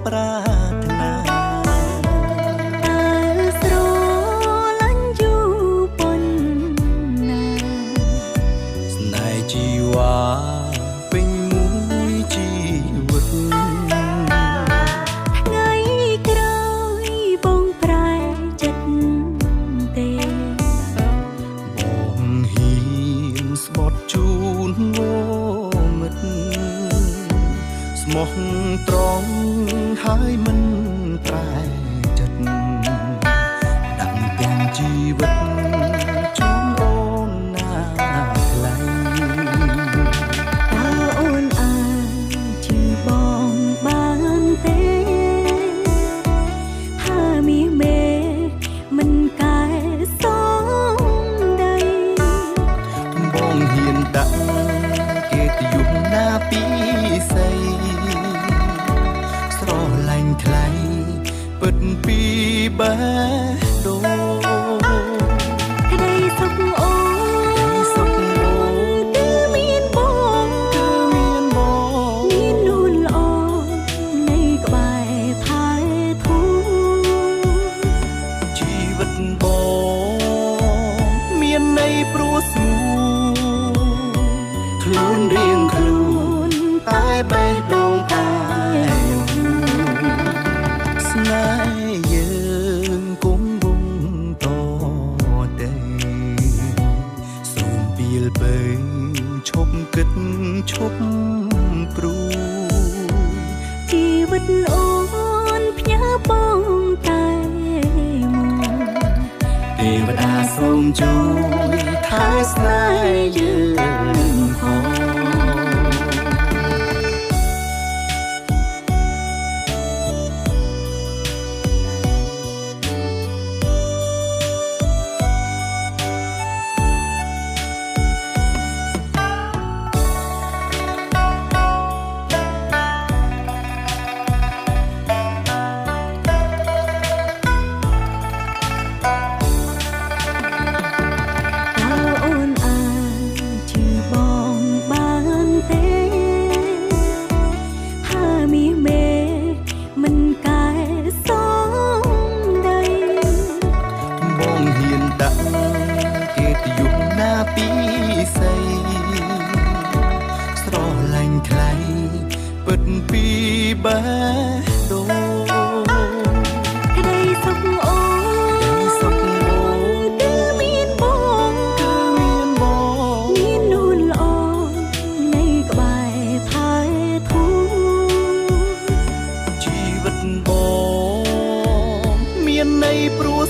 ប្រាថ្នាតើស្រឡាញ់យូរប៉ុណ្ណាស្នេហ៍ជីវ៉ាពេញមួយជីវិតថ្ងៃក្រោយបងប្រែចិត្តទេបងហ៊ានស្បត់ជូនវមិត្តស្មោះត្រង់ហើយមិនប្រែចិត្តដាក់ទាំងជីវិតជូនអូនណាថ្លៃតើអូនអាចជឿបងបានទេថាមីមេមិនកែសំដីបងហ៊ានដាក់គេតយុបណាពីស័យស្រឡាញ់ថ្លៃពិតពីបេះដូងក្តីសុខអូនគឺមានបងមាននួនល្អនៃក្បែរផែធូជីវិតបងមានន័យព្រោះស្ងួនខ្លួនរៀងខ្លួនតែបេះដូងតែស្នេហ៍យើងគង់វង្សតទៅសូមពៀលបើឈប់គិតឈប់ព្រួយជីវិតអូនផ្ញើបងតែមួយទេវតាសូមជួយថែស្នេហ៍យើងផងមិនកែសំដីបងហ៊ានដាក់គេតយុបណាពីស័យស្រឡាញ់ថ្លៃពិតពីបេះដូងក្តីសុខអូនគឺមានបងមាននួនល្អនៃក្បែរផែធូជីវិតបងមានន័យព្រោះ